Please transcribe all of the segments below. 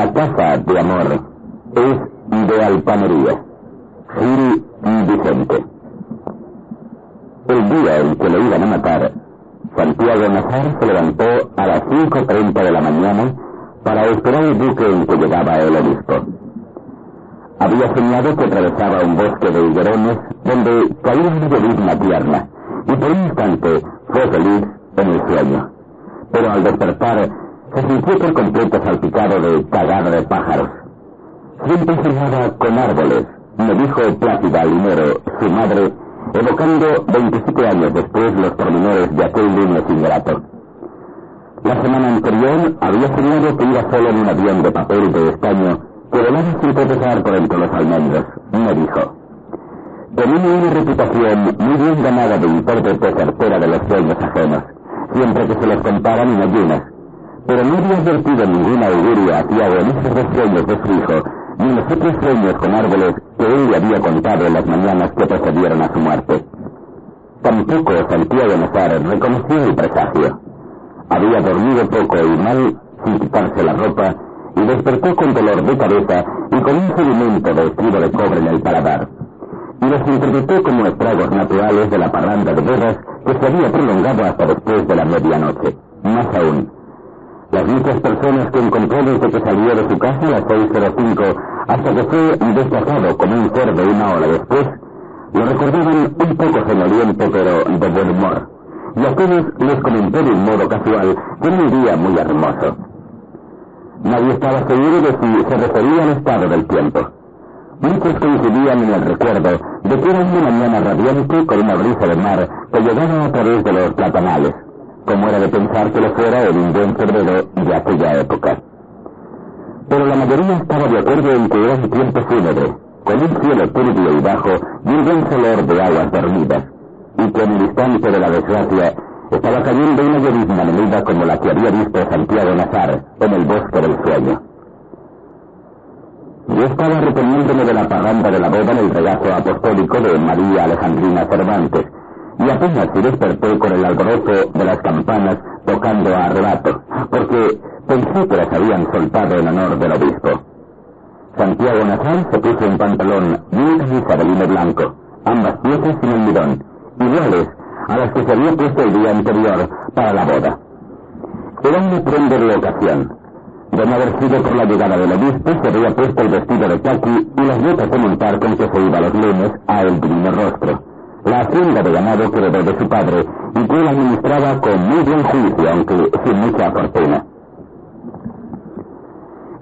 La casa de amor es de altanería. Gil Vicente. El día en que lo iban a matar, Santiago Nazar se levantó a las 5:30 de la mañana para esperar el buque en que llegaba el obispo. Había soñado que atravesaba un bosque de higuerones donde caía una llovizna tierna, y por un instante fue feliz en el sueño. Pero al despertar, se sintió por completo salpicado de cagada de pájaros. Siempre soñaba con árboles, me dijo Plácida Linero, su madre, evocando 27 años después los pormenores de aquel lunes ingrato. La semana anterior había soñado que iba solo en un avión de papel de estaño que volaba sin tropezar por entre los almendros, me dijo. Tenía una reputación muy bien ganada de intérprete certera de los sueños ajenos, siempre que se los comparan en ayunas, pero no había advertido ninguna auguria afiado en esos dos sueños de su hijo, ni en los otros sueños con árboles que él le había contado en las mañanas que precedieron a su muerte. Tampoco Santiago Nazar reconoció el presagio. Había dormido poco y mal, sin quitarse la ropa, y despertó con dolor de cabeza y con un sedimento de estribo de cobre en el paladar. Y los interpretó como estragos naturales de la parranda de bodas que se había prolongado hasta después de la medianoche. Más aún, las muchas personas que encontró desde que salió de su casa a las 6:05 hasta que fue desplazado como un cerdo una hora después, lo recordaban un poco soñoliento pero de buen humor, y a todos les comentó de un modo casual que era un día muy hermoso. Nadie estaba seguro de si se refería al estado del tiempo. Muchos coincidían en el recuerdo de que era una mañana radiante con una brisa de mar que llegaba a través de los platanales, como era de pensar que lo fuera en un buen febrero de aquella época. Pero la mayoría estaba de acuerdo en que era un tiempo fúnebre, con un cielo turbio y bajo y un denso olor de aguas dormidas, y que en el instante de la desgracia estaba cayendo una llovizna menuda como la que había visto Santiago Nazar en el bosque del sueño. Yo estaba reponiéndome de la parranda de la boda en el regazo apostólico de María Alejandrina Cervantes, y apenas se desperté con el alborozo de las campanas tocando a arrebato, porque pensé que las habían soltado en honor del obispo. Santiago Nazar se puso un pantalón y una camisa de lino blanco, ambas piezas sin almidón, iguales a las que se había puesto el día anterior para la boda. Era una prenda de ocasión. De no haber sido por la llegada del obispo, se había puesto el vestido de caqui y las botas de montar con que se iba los lunes a el divino rostro, la hacienda de ganado que heredó de su padre y que él administraba con muy buen juicio, aunque sin mucha fortuna.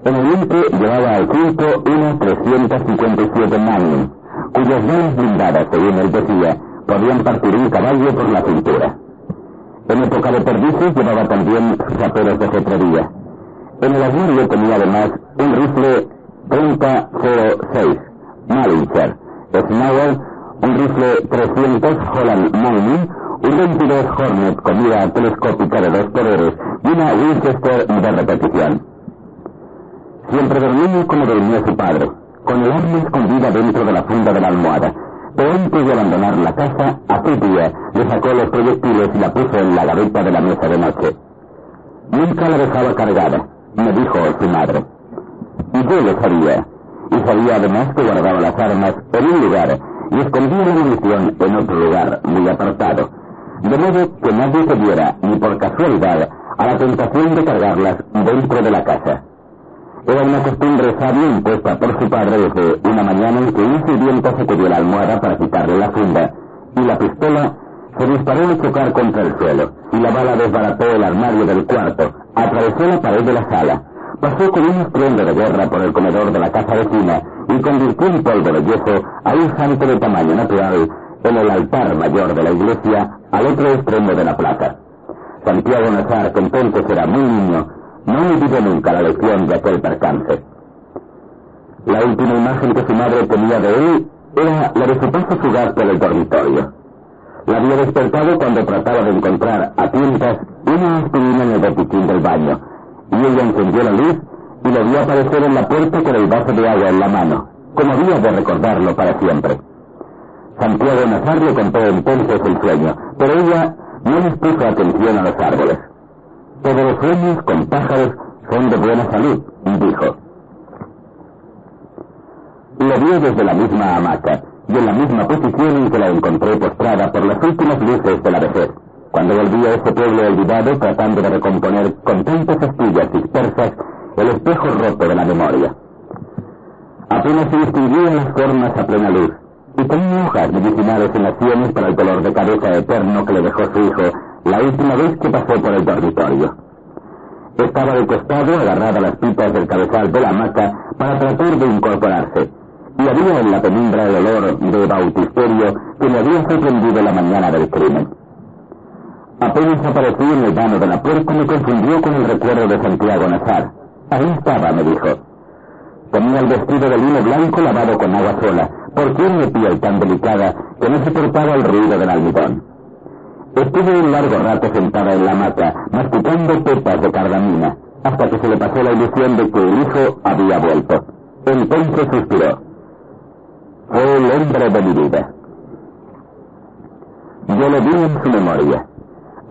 En el limpe llevaba al culto una 357 Magnum, cuyas balas blindadas, según él decía, podían partir un caballo por la cintura. En época de perdices llevaba también sus aperos de cetrería. En el armario tenía además un rifle 30-06 Malinger, Snauer, un rifle 300 Holland Magnum, un 22 Hornet con mira telescópica de 2 poderes y una Winchester de repetición. Siempre dormía como dormía su padre, con el arma escondida dentro de la funda de la almohada, pero antes de abandonar la casa, aquel día le sacó los proyectiles y la puso en la gaveta de la mesa de noche. Nunca la dejaba cargada, me dijo su madre. Y yo lo sabía, y sabía además que guardaba las armas en un lugar y escondía la munición en otro lugar muy apartado, de modo que nadie se diera, ni por casualidad, a la tentación de cargarlas dentro de la casa. Era una costumbre sabia impuesta por su padre desde una mañana en que un sirviente sacudió la almohada para quitarle la funda, y la pistola se disparó al chocar contra el suelo, y la bala desbarató el armario del cuarto, atravesó la pared de la sala, pasó con un estruendo de guerra por el comedor de la casa vecina y convirtió en polvo de yeso a un santo de tamaño natural en el altar mayor de la iglesia al otro extremo de la plaza. Santiago Nazar, que entonces era muy niño, no olvidó nunca la lección de aquel percance. La última imagen que su madre tenía de él era la de su paso fugaz por el dormitorio. La había despertado cuando trataba de encontrar a tientas una aspirina en el botiquín del baño, y ella encendió la luz y lo vio aparecer en la puerta con el vaso de agua en la mano, como había de recordarlo para siempre. Santiago Nazar le contó entonces el sueño, pero ella no les puso atención a los árboles. Todos los sueños con pájaros son de buena salud, dijo. vio desde la misma hamaca y en la misma posición en que la encontré postrada por las últimas luces de la vejez, cuando volví a ese pueblo olvidado tratando de recomponer con tantas astillas dispersas el espejo roto de la memoria. Apenas se distinguían las formas a plena luz, y tenía hojas medicinales en las sienes para el dolor de cabeza eterno que le dejó su hijo la última vez que pasó por el dormitorio. Estaba de costado, agarrada a las pitas del cabezal de la hamaca para tratar de incorporarse, y había en la penumbra el olor de bautisterio que me había sorprendido la mañana del crimen. Apenas aparecí en el vano de la puerta, me confundió con el recuerdo de Santiago Nazar. Ahí estaba, me dijo. Tenía el vestido de lino blanco lavado con agua sola, porque era de piel tan delicada que no soportaba el ruido del almidón. Estuve un largo rato sentada en la hamaca, masticando pepas de cardamina, hasta que se le pasó la ilusión de que el hijo había vuelto. Entonces suspiró. Fue el hombre de mi vida. Yo lo vi en su memoria.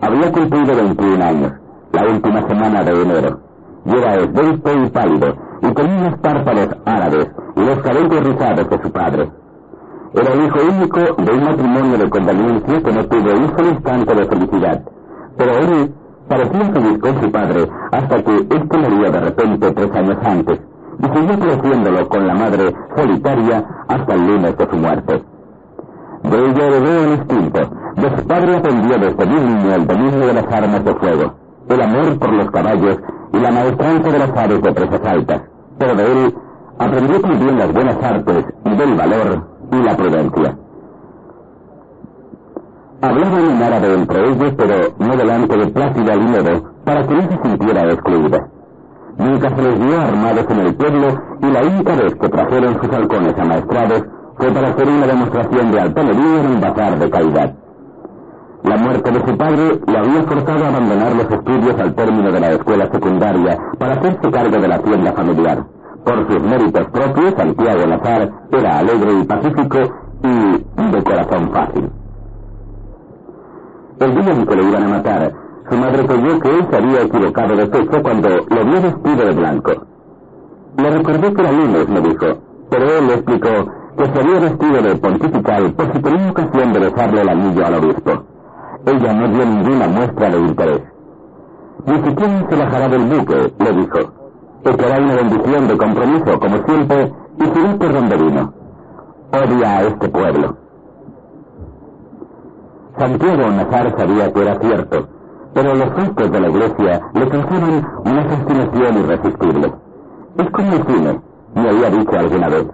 Había cumplido 21 años, la última semana de enero, y era esbelto y pálido, y tenía unos párpados árabes y los cabellos rizados de su padre. Era el hijo único de un matrimonio de conveniencia que no tuvo un solo instante de felicidad, pero él parecía feliz con su padre hasta que éste murió de repente 3 años antes, y siguió creciéndolo con la madre solitaria hasta el lunes de su muerte. De ella heredó el instinto. De su padre aprendió desde muy niño el dominio de las armas de fuego, el amor por los caballos y la maestranza de las aves de presas altas, pero de él aprendió también las buenas artes del valor y la prudencia. Hablaban en árabe entre ellos, pero no delante de Plácida Linedo, para que no se sintiera excluida. Nunca se les vio armados en el pueblo, y la única vez que trajeron sus halcones amaestrados fue para hacer una demostración de altanería en un bazar de caridad. La muerte de su padre le había forzado a abandonar los estudios al término de la escuela secundaria para hacerse cargo de la hacienda familiar. Por sus méritos propios, Santiago Nazar era alegre y pacífico y de corazón fácil. El día en que le iban a matar, su madre creyó que él se había equivocado de sexo cuando lo vio vestido de blanco. Le recordé que era lunes, me dijo, pero él le explicó que se había vestido de pontifical por si tenía ocasión de besarle el anillo al obispo. Ella no dio ninguna muestra de interés. Ni siquiera se bajará del buque, le dijo. Echará una bendición de compromiso, como siempre, y será por donde vino. Odia a este pueblo. Santiago Nazar sabía que era cierto, pero los actos de la iglesia le causaban una fascinación irresistible. Es como el cine, me había dicho alguna vez.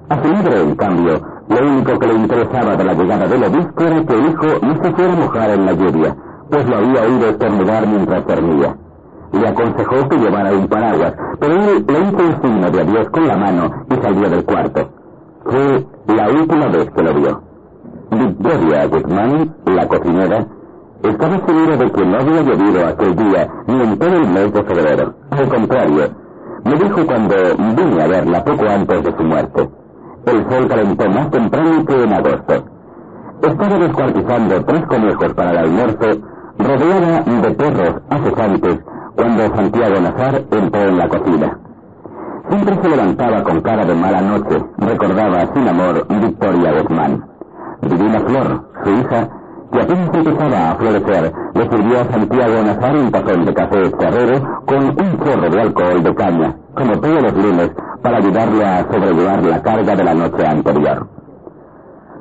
A su madre, en cambio, lo único que le interesaba de la llegada del obispo era que el hijo no se fuera a mojar en la lluvia, pues lo había oído estornudar mientras dormía. Le aconsejó que llevara un paraguas, pero él le hizo un signo de adiós con la mano y salió del cuarto. Fue la última vez que lo vio. Victoria Guzmán, la cocinera, estaba segura de que no había llovido aquel día ni en todo el mes de febrero. Al contrario, me dijo cuando vine a verla poco antes de su muerte. El sol calentó más temprano que en agosto. Estaba descuartizando 3 conejos para el almuerzo, rodeada de perros acesantes, cuando Santiago Nazar entró en la cocina. Siempre se levantaba con cara de mala noche, recordaba sin amor Victoria Guzmán. Divina Flor, su hija, que apenas empezaba a florecer, le sirvió a Santiago Nazar un tazón de café charrero con un chorro de alcohol de caña, como todos los lunes, para ayudarle a sobrellevar la carga de la noche anterior.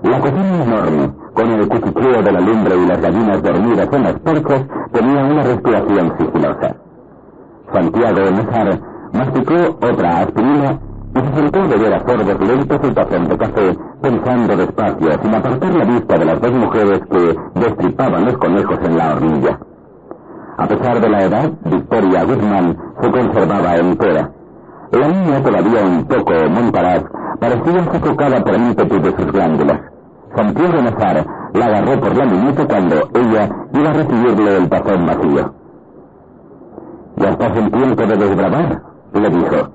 La cocina enorme, con el cuchicheo de la lumbre y las gallinas dormidas en las perchas, tenía una respiración sigilosa. Santiago Nazar masticó otra aspirina y se sentó a beber a sorbos lentos el tazón de café, pensando despacio, sin apartar la vista de las 2 mujeres que destripaban los conejos en la hornilla. A pesar de la edad, Victoria Guzmán se conservaba entera. La niña, todavía un poco montaraz, parecía sofocada por el ímpetu de sus glándulas. Santiago Nazar la agarró por la muñeca cuando ella iba a recibirle el tazón vacío. «¿Ya estás en tiempo de desbravar?», le dijo.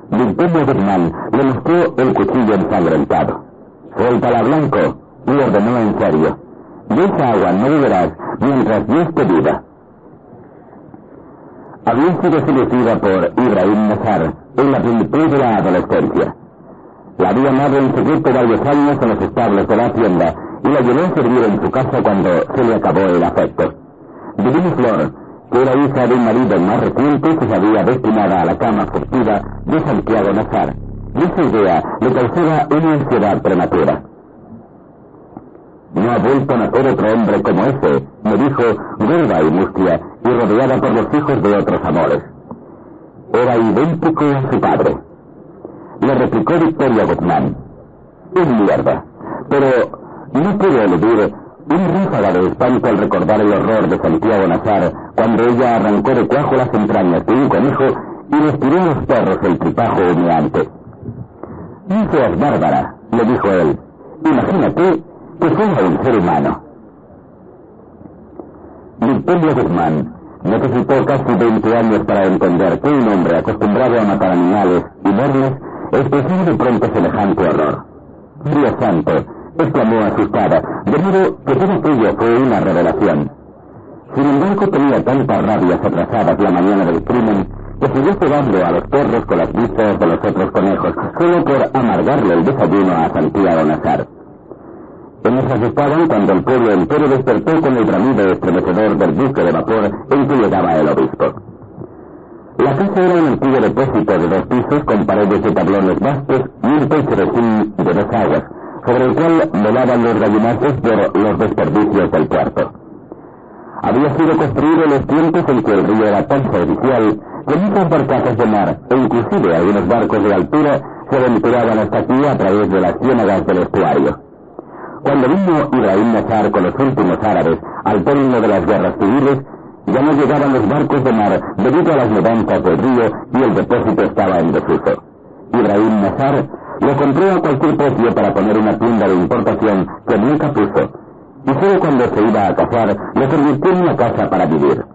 Victoria Guzmán le mostró el cuchillo ensangrentado. «Suéltala, Blanco», y ordenó en serio. «De esa agua no beberás mientras Dios te viva». Había sido seducida por Ibrahim Nazar en la plenitud de la adolescencia. La había amado en secreto varios años en los establos de la hacienda y la llevó a servir en su casa cuando se le acabó el afecto. Divina Flor, que era hija de un marido más reciente, se sabía destinada a la cama furtiva de Santiago Nazar, y esa idea le causaba una ansiedad prematura. No ha vuelto a nacer otro hombre como ese, me dijo, gorda y mustia, y rodeada por los hijos de otros amores. Era idéntico a su padre. Le replicó Victoria Guzmán. Es mierda, pero no pudo eludir un ráfaga de espanto al recordar el horror de Santiago Nazar cuando ella arrancó de cuajo las entrañas de un conejo y les tiró a los perros el tripajo humeante. No seas bárbara, le dijo él. Imagínate que fuera un ser humano. Victoria Guzmán necesitó casi 20 años para entender que un hombre acostumbrado a matar animales y verlos expresaba de pronto semejante horror. Dios santo, exclamó asustada, de modo que todo aquello fue una revelación. Sin embargo, tenía tantas rabias atrasadas la mañana del crimen que siguió cebando a los perros con las vistas de los otros conejos, solo por amargarle el desayuno a Santiago Nazar. En esas estaban cuando el pueblo entero despertó con el bramido estremecedor del buque de vapor en que llegaba el obispo. La casa era un antiguo depósito de 2 pisos con paredes de tablones vastos y un techo de zinc de 2 aguas, sobre el cual volaban los gallinazos por los desperdicios del puerto. Había sido construido en los tiempos en que el río era tan superficial que muchas barcazas de mar, e inclusive algunos barcos de altura, se aventuraban hasta aquí a través de las ciénagas del estuario. Cuando vino Ibrahim Nazar con los últimos árabes al término de las guerras civiles, ya no llegaban los barcos de mar debido a las mudanzas del río y el depósito estaba en desuso. Ibrahim Nazar lo compró a cualquier precio para poner una tienda de importación que nunca puso, y solo cuando se iba a casar lo convirtió en una casa para vivir.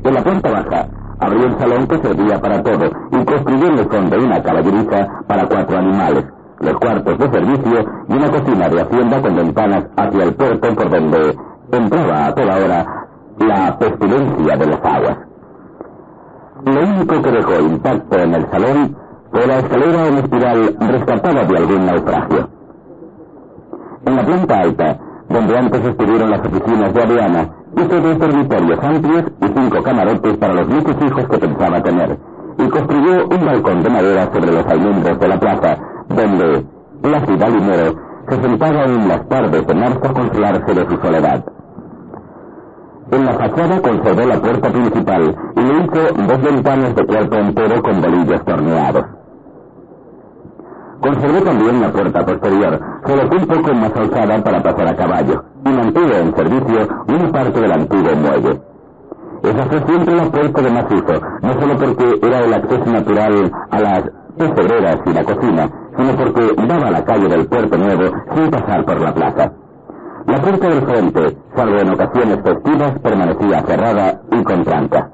En la planta baja abrió un salón que servía para todo y construyó en el fondo una caballeriza para 4 animales, los cuartos de servicio y una cocina de hacienda con ventanas hacia el puerto por donde entraba a toda hora la pestilencia de las aguas. Lo único que dejó intacto en el salón fue la escalera en espiral rescatada de algún naufragio. En la planta alta, donde antes estuvieron las oficinas de aduana, hizo 2 dormitorios amplios y 5 camarotes para los muchos hijos que pensaba tener, y construyó un balcón de madera sobre los almendros de la plaza, donde Plácida Linero se sentaba en las tardes de marzo a consolarse de su soledad. En la fachada conservó la puerta principal y le hizo 2 ventanas de cuerpo entero con bolillos torneados. Conservó también la puerta posterior, solo que un poco más alzada para pasar a caballo, y mantuvo en servicio una parte del antiguo muelle. Esa fue siempre la puerta de más uso, no solo porque era el acceso natural a las pesebreras y la cocina, sino porque daba a la calle del Puerto Nuevo sin pasar por la plaza. La puerta del frente, salvo en ocasiones festivas, permanecía cerrada y con tranca.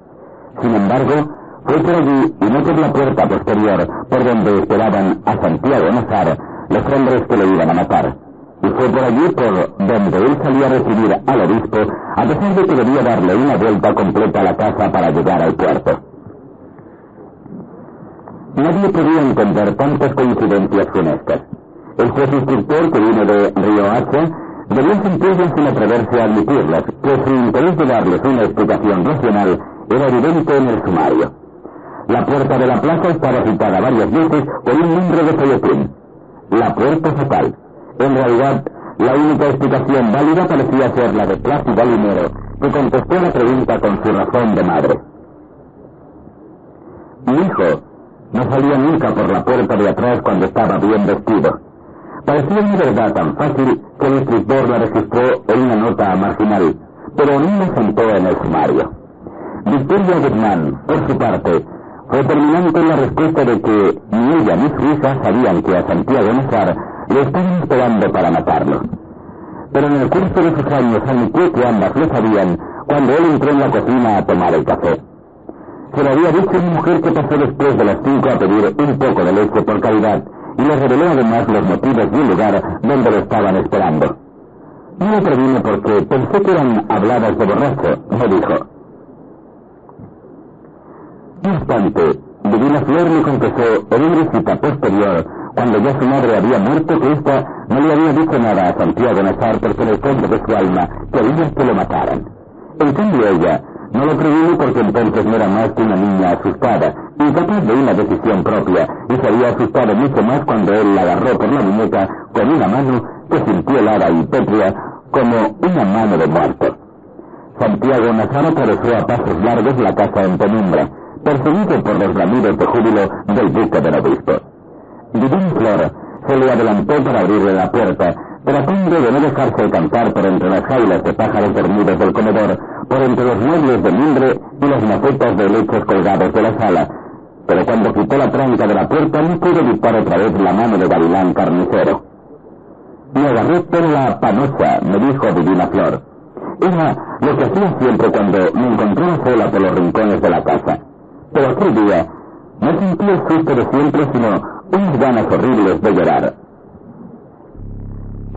Sin embargo, fue por allí y no por la puerta posterior por donde esperaban a Santiago Nazar los hombres que le iban a matar. Y fue por allí por donde él salía a recibir al obispo, a pesar de que debía darle una vuelta completa a la casa para llegar al puerto. Nadie podía entender tantas coincidencias funestas. El juez instructor que vino de Río Hacha debía sentirlas sin atreverse a admitirlas, pues su interés de darles una explicación racional era evidente en el sumario. La puerta de la plaza estaba citada varias veces por un nombre de folletín: la puerta fatal. En realidad, la única explicación válida parecía ser la de Plácida Linero, que contestó la pregunta con su razón de madre. Mi hijo no salía nunca por la puerta de atrás cuando estaba bien vestido. Parecía una verdad tan fácil que el escritor la registró en una nota marginal, pero no la sentó en el sumario. Victoria Guzmán, por su parte, fue terminante en la respuesta de que ni ella ni su hija sabían que a Santiago Nazar le estaban esperando para matarlo. Pero en el curso de sus años admitió que ambas lo sabían cuando él entró en la cocina a tomar el café. Se lo había dicho una mujer que pasó después de las 5 a pedir un poco de leche por caridad, y le reveló además los motivos y el lugar donde lo estaban esperando. No me previno porque pensé que eran habladas de borracho, me dijo. No obstante, Divina Flor me confesó en una visita posterior cuando ya su madre había muerto, que ésta no le había dicho nada a Santiago Nazar porque en el fondo de su alma quería que lo mataran. En cambio ella no lo previno porque entonces no era más que una niña asustada, incapaz de una decisión propia, y se había asustado mucho más cuando él la agarró por la muñeca con una mano que sintió helada y pétrea como una mano de muerto. Santiago Nazar atravesó a pasos largos la casa en penumbra, perseguido por los bramidos de júbilo del buque del obispo. Divine Flor se le adelantó para abrirle la puerta, tratando de no dejarse alcanzar por entre las jaulas de pájaros dormidos del comedor, por entre los muebles de mimbre y las macetas de helechos colgados de la sala. Pero cuando quitó la tranca de la puerta no pudo evitar otra vez la mano de Gavilán Carnicero. Me agarré por la panocha, me dijo Divina Flor. Era lo que hacía siempre cuando me encontraba sola por los rincones de la casa. Pero aquel día no sentí el susto de siempre, sino unas ganas horribles de llorar.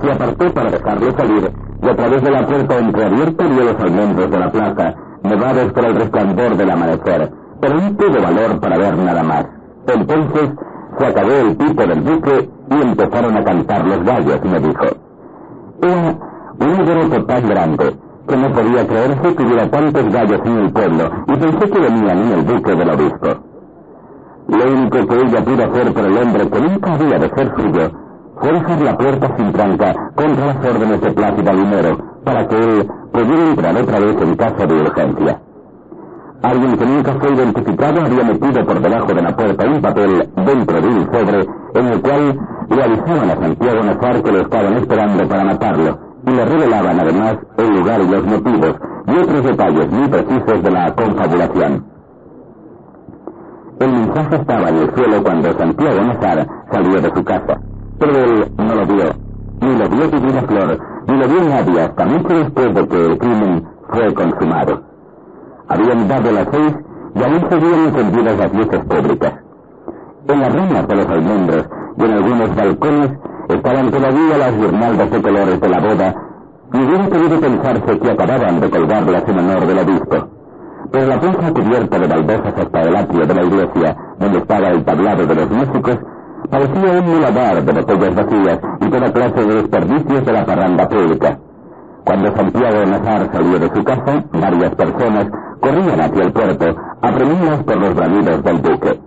Se apartó para dejarlo salir, y a través de la puerta entreabierta vio los almendros de la plaza, nevados por el resplandor del amanecer, pero no tuvo valor para ver nada más. Entonces se acabó el pipo del buque y empezaron a cantar los gallos, me dijo. Era un alboroto tan grande que no podía creerse que hubiera tantos gallos en el pueblo, y pensé que venían en el buque del obispo. Lo único que ella pudo hacer por el hombre que nunca había de ser suyo fue dejar la puerta sin tranca contra las órdenes de Plácida Linero, para que él pudiera entrar otra vez en caso de urgencia. Alguien que nunca fue identificado había metido por debajo de la puerta un papel dentro de un sobre en el cual le avisaban a Santiago Nazar que lo estaban esperando para matarlo, y le revelaban además el lugar y los motivos, y otros detalles muy precisos de la confabulación. El mensaje estaba en el suelo cuando Santiago Nazar salió de su casa, pero él no lo vio, ni lo vio Divina Flor, ni lo vio nadie hasta mucho después de que el crimen fue consumado. Habían dado las 6 y aún seguían encendidas las luces públicas. En las ramas de los almendros y en algunos balcones estaban todavía las guirnaldas de colores de la boda, y hubiera podido pensarse que acababan de colgarlas en honor del obispo. Pero la plaza cubierta de baldosas hasta el atrio de la iglesia, donde estaba el tablado de los músicos, parecía un muladar de botellas vacías y toda clase de desperdicios de la parranda pública. Cuando Santiago Nazar salió de su casa, varias personas corrían hacia el puerto, apremiadas por los bramidos del buque.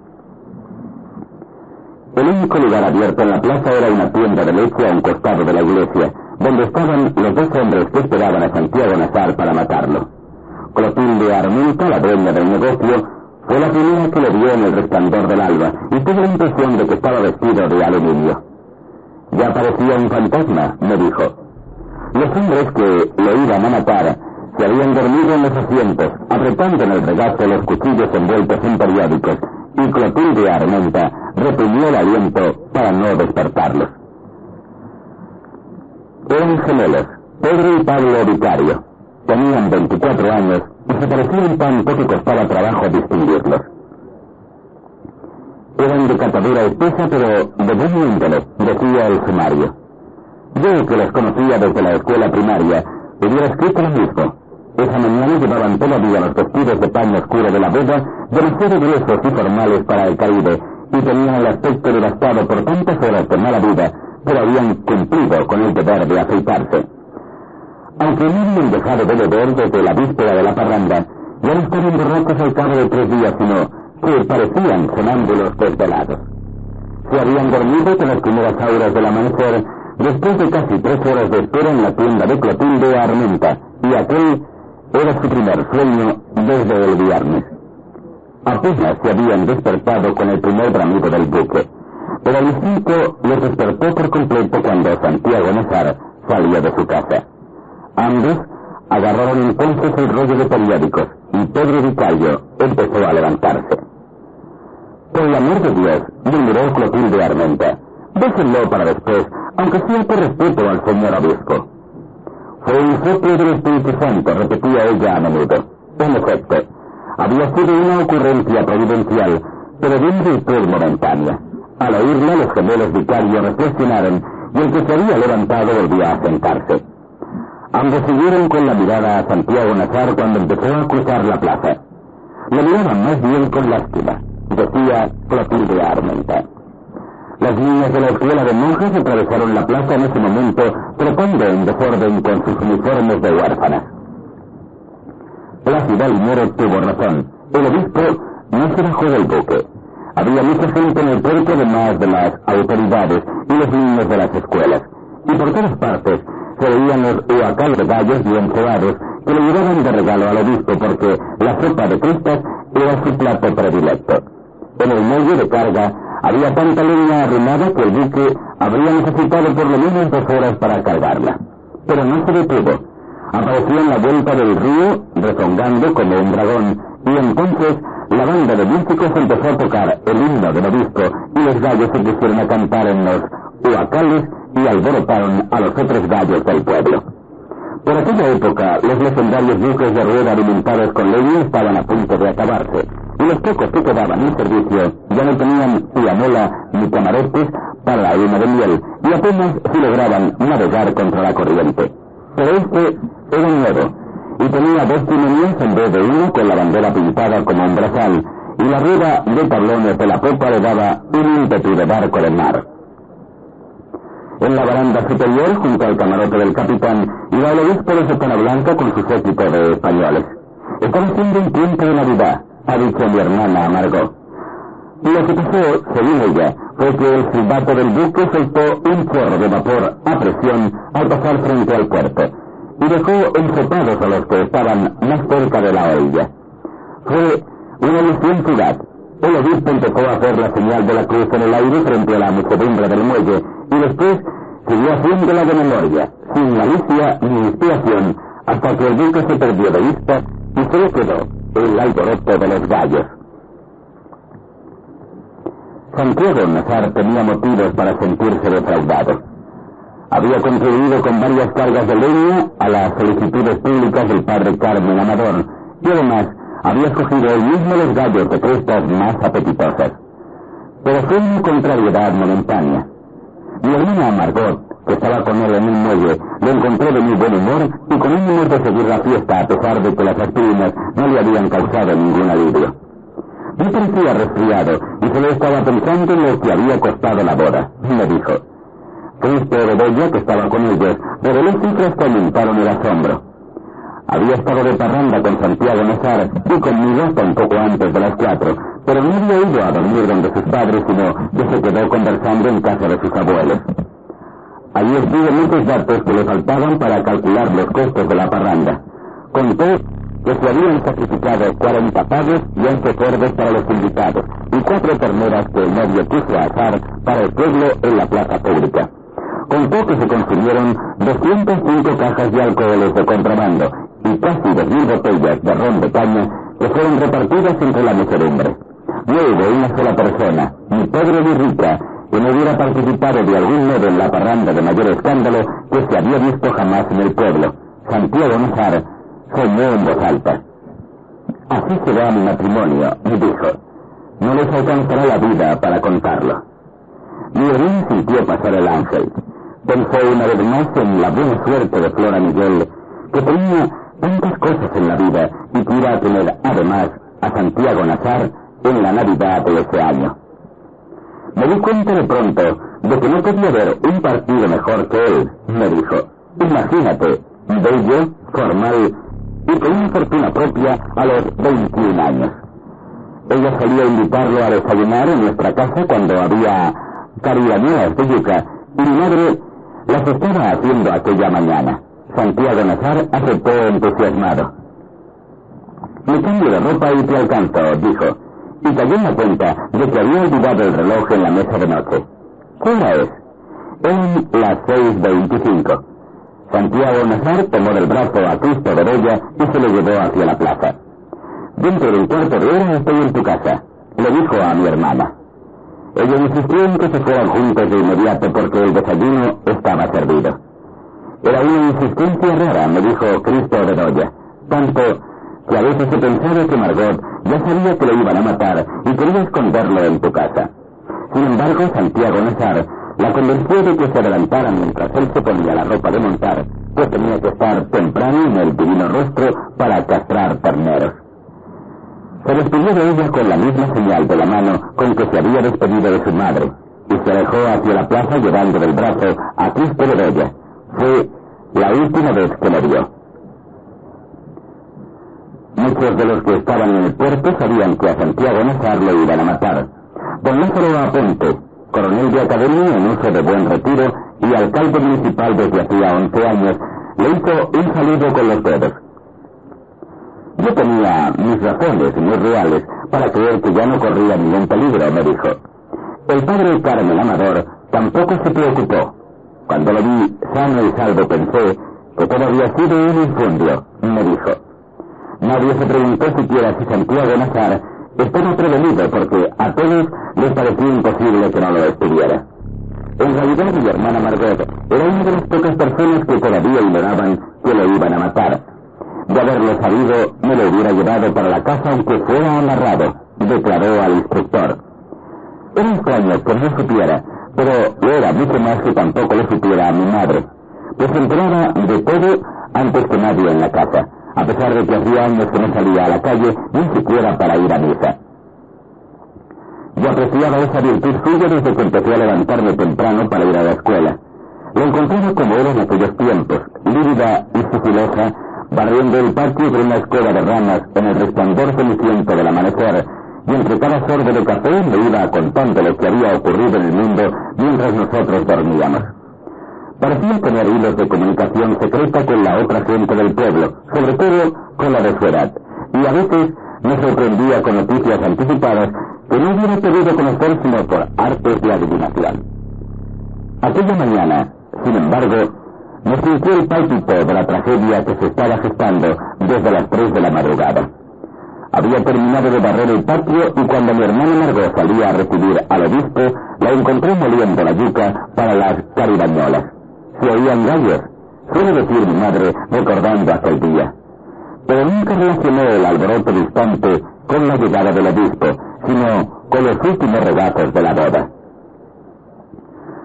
El único lugar abierto en la plaza era una tienda de leche a un costado de la iglesia, donde estaban los 2 hombres que esperaban a Santiago Nazar para matarlo. Clotilde Armenta, la dueña del negocio, fue la primera que lo vio en el resplandor del alba, y tuvo la impresión de que estaba vestido de aluminio. Ya parecía un fantasma, me dijo. Los hombres que lo iban a matar se habían dormido en los asientos, apretando en el regazo los cuchillos envueltos en periódicos, y Clotilde Armenta reprimió el aliento para no despertarlos. Eran gemelos, Pedro y Pablo Vicario. Tenían 24 años y se parecían tanto que costaba trabajo distinguirlos. Eran de catadura espesa, pero de buen índole, decía el sumario. Yo, que los conocía desde la escuela primaria, hubiera escrito lo mismo. Esa mañana llevaban todavía los vestidos de paño oscuro de la boda, demasiado gruesos y formales para el Caribe, y tenían el aspecto devastado por tantas horas de mala vida, pero habían cumplido con el deber de afeitarse. Aunque no habían dejado de beber desde la víspera de la parranda, ya no estaban borrachos al cabo de 3 días, sino que parecían sonámbulos desvelados. Se habían dormido con las primeras auras del amanecer, después de casi 3 horas de espera en la tienda de Clotilde Armenta, y aquel era su primer sueño desde el viernes. Apenas se habían despertado con el primer bramido del buque, pero el instinto los despertó por completo cuando Santiago Nazar salió de su casa. Ambos agarraron entonces el rollo de periódicos, y Pedro Vicario empezó a levantarse. Por el amor de Dios, murmuró Clotilde Armenta, déjenlo para después, aunque sea por respeto al señor obispo. Fue un soplo del Espíritu Santo, repetía ella a menudo. En efecto, había sido una ocurrencia providencial, pero de una virtud momentánea. Al oírla, los gemelos Vicario reflexionaron, y el que se había levantado volvía a sentarse. Ambos siguieron con la mirada a Santiago Nazar cuando empezó a cruzar la plaza. Lo miraban más bien con lástima, decía Clotilde Armenta. Las niñas de la escuela de monjas atravesaron la plaza en ese momento, trepando en desorden con sus uniformes de huérfanas. Plácido Linero tuvo razón. El obispo no se bajó del buque. Había mucha gente en el puerto, además de las autoridades y los niños de las escuelas. Y por todas partes se veían los huacales de gallos bien cebados que le llevaban de regalo al obispo porque la sopa de cristas era su plato predilecto. En el muelle de carga había tanta leña arrumada que el buque habría necesitado por lo menos 2 horas para cargarla. Pero no se detuvo. Apareció en la vuelta del río, rezongando como un dragón, y entonces la banda de músicos empezó a tocar el himno del obispo, y los gallos se pusieron a cantar en los huacales y alborotaron a los otros gallos del pueblo. Por aquella época, los legendarios buques de rueda alimentados con leña estaban a punto de acabarse, y los pocos que quedaban en servicio ya no tenían pianola ni camarotes para la luna de miel, y apenas si lograban navegar contra la corriente. Pero este era nuevo, y tenía 2 timonillas en vez de uno con la bandera pintada como un brazal, y la rueda de tablones de la popa le daba un ímpetu de barco de mar. En la baranda superior, junto al camarote del capitán, iba el obispo de sotana blanca con su séquito de españoles. Estaba siendo un tiempo de Navidad, ha dicho mi hermana Margot. Lo que pasó, según ella, fue que el silbato del buque soltó un chorro de vapor a presión al pasar frente al puerto, y dejó ensopados a los que estaban más cerca de la orilla. Fue una ilusión fugaz. El obispo empezó a hacer la señal de la cruz en el aire frente a la muchedumbre del muelle, y después siguió haciéndola de memoria, sin malicia ni inspiración, hasta que el buque se perdió de vista y solo quedó el alboroto de los gallos. Santiago Nazar tenía motivos para sentirse defraudado. Había contribuido con varias cargas de leña a las solicitudes públicas del padre Carmen Amador, y además había escogido él mismo los gallos de crestas más apetitosas. Pero fue una contrariedad momentánea. Mi hermana Margot, que estaba con él en el muelle, lo encontró de muy buen humor y con ánimos de seguir la fiesta a pesar de que las aspirinas no le habían causado ningún alivio. No parecía resfriado y solo estaba pensando en lo que había costado la boda, me dijo. Cristo de Bedoya, que estaba con ellos, reveló cifras que aumentaron el asombro. Había estado de parranda con Santiago Nazar y conmigo hasta un poco antes de las 4, pero no había ido a dormir donde sus padres, sino que se quedó conversando en casa de sus abuelos. Allí escribe muchos datos que le faltaban para calcular los costos de la parranda. Contó que se habían sacrificado 40 pavos y 11 cerdos para los invitados, y 4 terneras que el novio puso a asar para el pueblo en la plaza pública. Contó que se consumieron 205 cajas de alcoholes de contrabando y casi 2000 botellas de ron de caña que fueron repartidas entre la muchedumbre. No hubo una sola persona, ni pobre ni rica, que no hubiera participado de algún modo en la parranda de mayor escándalo que se había visto jamás en el pueblo. Santiago Nazar soñó en voz alta. Así se va mi matrimonio, me dijo. No les alcanzará la vida para contarlo. Mi hermano sintió pasar el ángel. Pensó una vez más en la buena suerte de Flora Miguel, que tenía tantas cosas en la vida y que iba a tener además a Santiago Nazar en la Navidad de ese año. Me di cuenta de pronto de que no podía haber un partido mejor que él, me dijo. Imagínate, bello, formal y con una fortuna propia a los 21 años. Ella solía invitarlo a desayunar en nuestra casa cuando había caribañeras de yuca, y mi madre las estaba haciendo aquella mañana. Santiago Nazar aceptó entusiasmado. Me cambio de ropa y te alcanzo, dijo, y cayó en la cuenta de que había olvidado el reloj en la mesa de noche. ¿Qué hora es? Eran las 6:25. Santiago Nazar tomó del brazo a Cristo de Bedoya y se lo llevó hacia la plaza. Dentro de un cuarto de hora estoy en tu casa, le dijo a mi hermana. Ella insistió en que se fueran juntos de inmediato porque el desayuno estaba servido. Era una insistencia rara, me dijo Cristo de Bedoya, tanto que a veces he pensado que Margot ya sabía que lo iban a matar y quería esconderlo en tu casa. Sin embargo, Santiago Nazar la convenció de que se adelantara mientras él se ponía la ropa de montar, pues tenía que estar temprano en el divino rostro para castrar terneros. Se despidió de ella con la misma señal de la mano con que se había despedido de su madre, y se alejó hacia la plaza llevando del brazo a Cristo de Bedoya. Fue la última vez que lo vio. Muchos de los que estaban en el puerto sabían que a Santiago Nazar lo iban a matar. Don Lázaro Aponte, coronel de academia en uso de buen retiro y alcalde municipal desde hacía 11 años, le hizo un saludo con los dedos. Yo tenía mis razones muy reales para creer que ya no corría ningún peligro, me dijo. El padre Carmen Amador tampoco se preocupó. Cuando lo vi sano y salvo pensé que todo había sido un infundio, me dijo. Nadie se preguntó siquiera si Santiago Nazar estaba prevenido porque a todos les parecía imposible que no lo estuviera. En realidad mi hermana Margot era una de las pocas personas que todavía ignoraban que lo iban a matar. De haberlo sabido, me lo hubiera llevado para la casa aunque fuera amarrado, declaró al instructor. Era extraño que no supiera, pero lo era mucho más que tampoco lo supiera a mi madre, pues se enteraba de todo antes que nadie en la casa, a pesar de que hacía años que no salía a la calle ni siquiera para ir a misa. Yo apreciaba esa virtud suya desde que empecé a levantarme temprano para ir a la escuela. Lo encontraba como era en aquellos tiempos, lívida y sigilosa, barriendo el patio de una escoba de ramas en el resplandor ceniciento del amanecer, y entre cada sorbo de café me iba contando lo que había ocurrido en el mundo mientras nosotros dormíamos. Parecía tener hilos de comunicación secreta con la otra gente del pueblo, sobre todo con la de su edad, y a veces me sorprendía con noticias anticipadas que no hubiera podido conocer sino por artes de adivinación. Aquella mañana, sin embargo, me sintió el pálpito de la tragedia que se estaba gestando desde las 3 de la madrugada. Había terminado de barrer el patio y cuando mi hermana Margot salía a recibir al obispo, la encontré moliendo la yuca para las caribañolas. Se oían gallos, suele decir mi madre recordando aquel día. Pero nunca relacionó el alboroto distante con la llegada del obispo, sino con los últimos regazos de la boda.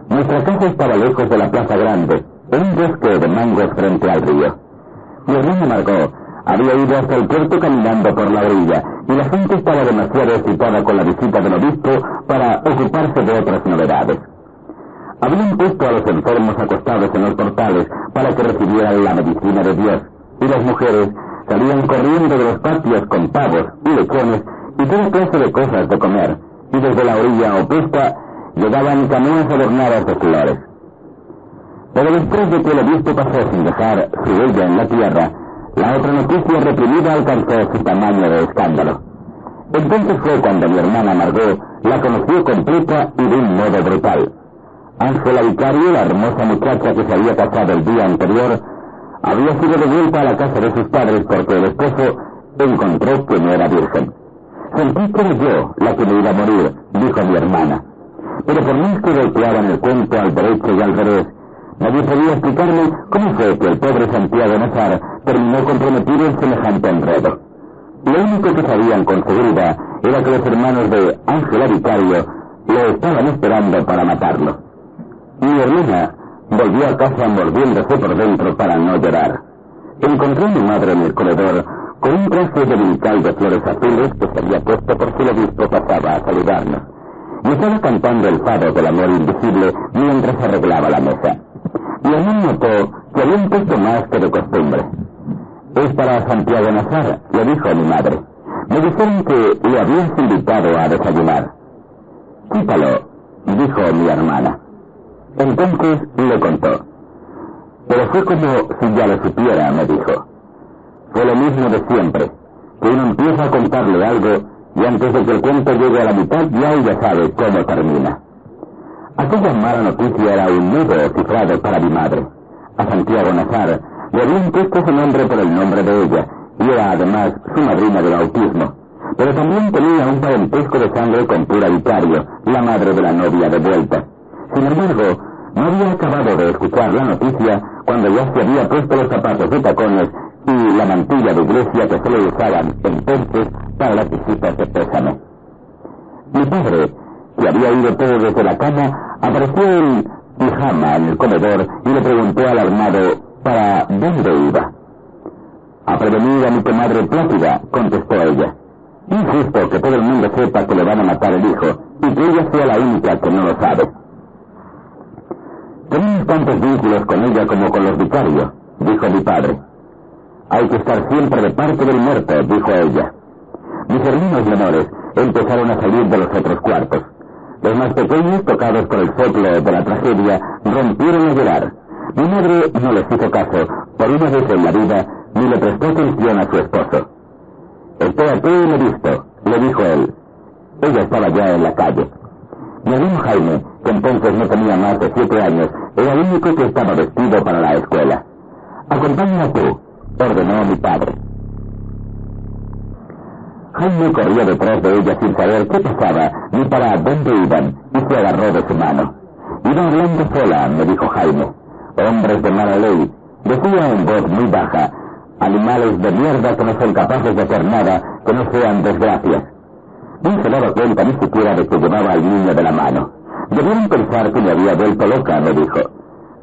Nuestra casa estaba lejos de la plaza grande, en un bosque de mangos frente al río. Mi hermana Margot había ido hasta el puerto caminando por la orilla, y la gente estaba demasiado excitada con la visita del obispo para ocuparse de otras novedades. Habían puesto a los enfermos acostados en los portales para que recibieran la medicina de Dios, y las mujeres salían corriendo de los patios con pavos y lechones y toda clase de cosas de comer, y desde la orilla opuesta llegaban canoas adornadas de flores. Pero después de que el obispo pasó sin dejar su huella en la tierra, la otra noticia reprimida alcanzó su tamaño de escándalo. Entonces fue cuando mi hermana Margot la conoció completa y de un modo brutal. Ángela Vicario, la hermosa muchacha que se había casado el día anterior, había sido devuelta a la casa de sus padres porque el esposo encontró que no era virgen. Sentí que era yo la que me iba a morir, dijo mi hermana. Pero por más que golpeaban el cuento al derecho y al revés, nadie podía explicarme cómo fue que el pobre Santiago Nazar terminó comprometido en semejante enredo. Lo único que sabían con seguridad era que los hermanos de Ángela Vicario lo estaban esperando para matarlo. Mi hermana volvió a casa mordiéndose por dentro para no llorar. Encontré a mi madre en el corredor con un traje dominical de flores azules que se había puesto por si el obispo pasaba a saludarnos. Y estaba cantando el fado del amor invisible mientras arreglaba la mesa. Mi hermano notó que había un puesto más que de costumbre. Es para Santiago Nazar, le dijo a mi madre. Me dijeron que le habías invitado a desayunar. Quítalo, dijo mi hermana. Entonces le contó. Pero fue como si ya lo supiera, me dijo. Fue lo mismo de siempre, que uno empieza a contarle algo y antes de que el cuento llegue a la mitad ya ella sabe cómo termina. Aquella mala noticia era un nudo cifrado para mi madre. A Santiago Nazar le habían puesto su nombre por el nombre de ella, y era además su madrina de bautismo. Pero también tenía un parentesco de sangre con Pura Vicario, la madre de la novia de vuelta. Sin embargo, no había acabado de escuchar la noticia cuando ya se había puesto los zapatos de tacones y la mantilla de iglesia que solo usaban entonces para las visitas de pésame. Mi padre, que había ido todo desde la cama, apareció en pijama en el comedor y le preguntó alarmado para dónde iba. A prevenir a mi comadre Plácida, contestó ella. Injusto que todo el mundo sepa que le van a matar el hijo, y que ella sea la única que no lo sabe. Tenemos tantos vínculos con ella como con los vicarios, dijo mi padre. Hay que estar siempre de parte del muerto, dijo ella. Mis hermanos menores empezaron a salir de los otros cuartos. Los más pequeños, tocados por el soplo de la tragedia, rompieron a llorar. Mi madre no les hizo caso, por una vez en la vida, ni le prestó atención a su esposo. «Espérate, me he visto», le dijo él. Ella estaba ya en la calle. Mi hermano Jaime, que entonces no tenía más de 7 años, era el único que estaba vestido para la escuela. «Acompáñala tú», ordenó mi padre. Jaime corrió detrás de ella sin saber qué pasaba ni para dónde iban, y se agarró de su mano. «Iba hablando sola», me dijo Jaime. «Hombres de mala ley», decía en voz muy baja, «animales de mierda que no son capaces de hacer nada que no sean desgracias». No se daba cuenta ni siquiera de que llevaba al niño de la mano. «Debieron pensar que me había vuelto loca», me dijo.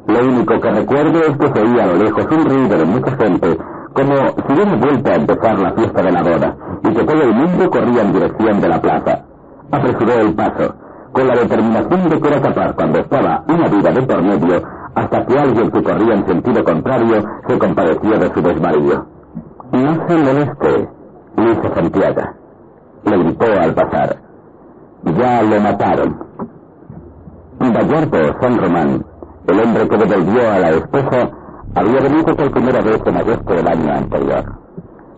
«Lo único que recuerdo es que se oía a lo lejos un ruido de mucha gente, como si hubiera vuelto a empezar la fiesta de la boda, y que todo el mundo corría en dirección de la plaza». Apresuró el paso, con la determinación de que era capaz cuando estaba una vida de por medio, hasta que alguien que corría en sentido contrario se compadeció de su desvarío. «No se moleste, Luisa Santiago», le gritó al pasar. «Ya lo mataron». Gallardo San Román, el hombre que devolvió a la esposa, había venido por primera vez en agosto del año anterior,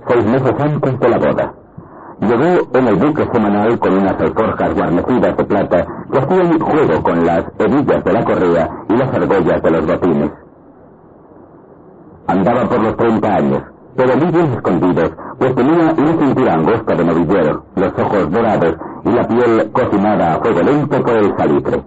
6 meses antes de la boda. Llegó en el buque semanal con unas alforjas guarnecidas de plata que hacían juego con las hebillas de la correa y las argollas de los botines. Andaba por los 30 años, pero muy bien escondidos, pues tenía una cintura angosta de novillero, los ojos dorados y la piel cocinada a fuego lento por el salitre.